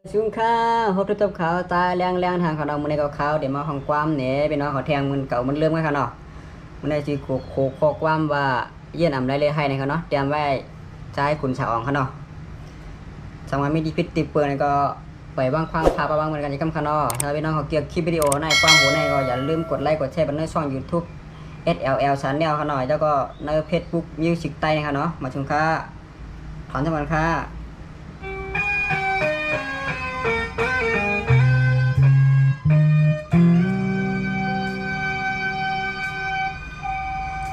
ชุงข้าพบทุบขาวตาแรงทางเขาเรามือในเก่าขาวเดี๋ยวมาห้องความเนี่ยเป็นน้องเขาแทงมันเก่ามันเริ่มกันค่ะเนาะมันได้จีโคความว่าเยี่ยนอ่ำไรเลยให้ในเขาเนาะเตรียมไว้ใช้ขุนชาอ่องเขาเนาะสมัยมีดีพิษติเปิดก็ไปบ้างความพาไปบ้างเหมือนกันยังกำคันเนาะถ้าพี่น้องเขาเกี่ยวคลิปวิดีโอในความหูในก็อย่าลืมกดไลค์กดแชร์บนในช่อง YouTube SLL Channel เขาหน่อยแล้วก็ใน Facebook Music ใต้นะครับเนาะมาชมค่ะถอนทั้งวันค่ะ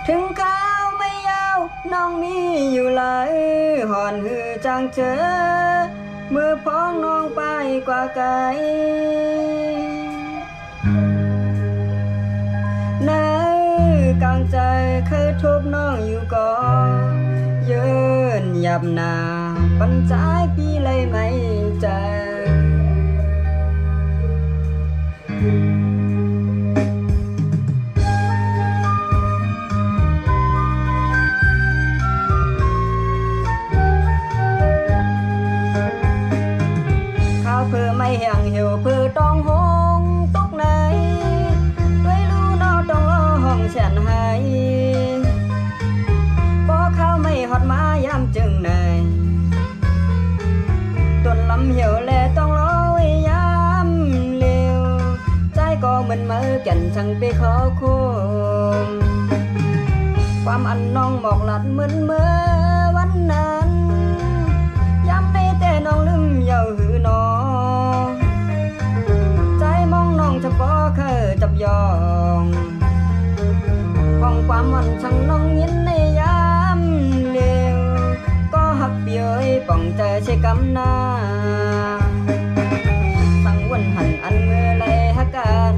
ถึงก้าวไม่ยาวน้องมีอยู่หลายหอนหือจังเจอเมื่อพ้องน้องไปกว่าไกลในกลางใจเคยทุบน้องอยู่ก่อนเยินหยับหนาปัญจายพี่เลยไม่ใจเพื่อไม่แห้งเหี่ยวเพื่อต้องหงตกในด้วยรู้นอต้องรอห้องแช่นให้พอเข้าไม่หอดมายามจึงในต้นลำเหี่ยวแลต้องรอไว้ยามเร็วใจก็เหมือนมือแก่นช่างไปขอคุ้มความอันน้องหมอกหลัดเหมือนเมื่อวันนั้นย้ำในแต่น้องลืมเยาหือนอเฉพาะเคยจับยองห้องความวันช่างน้องยินในยามเร็วก็หักเปียยป่องใจใช้กำนาสั่งวันหันอันเมื่อไรหักกัน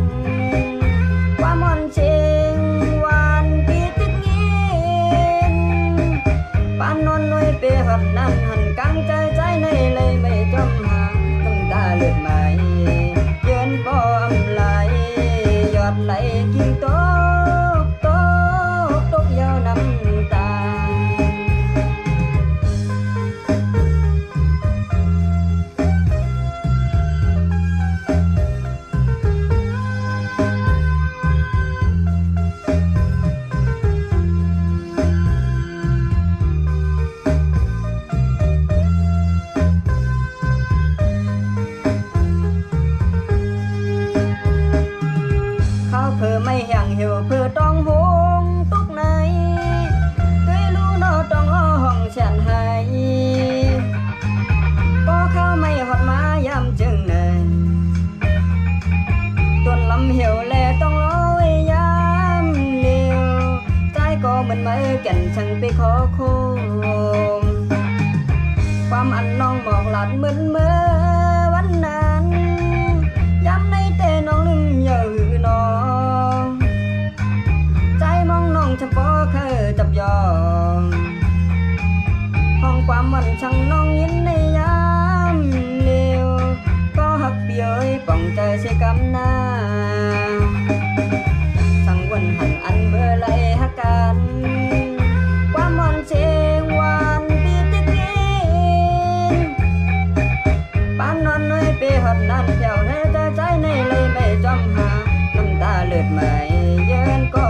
ความวันเชิงวันปีติดเงียนปานนอนน้อยเปหัดนั้นหันกังใจในเลยไม่จมหาน้ำตาเลือดไหมเยินบ่ไหลกิ่งตกยาวน้ำตาเพื่อไม่แห้งเหี่ยวเพื่อต้องหงตกในด้วยรู้นอต้องรอห้องแช่นให้ก็เข้าไม่หอดมายามจึงในต้นลำเหี่ยวแลต้องรอไว้ยามเลี้ยวใจก็เหมือนไม้แก่นช่างไปขอโคมความอันน้องบอกหลัดเหมือนเมื่อวันนั้นย้ำในแต่น้องลืมเยาหือนอเฉพาะเคยจับยองห้องความวันช่างน้องยินในยามเร็วก็หักเปียยป่องใจใช้กำนาสั่งวันหันอันเมื่อไรหักกันความวันเชงวันปีติดเกินปานนอนน้อยเปหัดนั้นเที่ยวในใจในเลยไม่จอมหาน้ำตาเลือดไหมเยินก็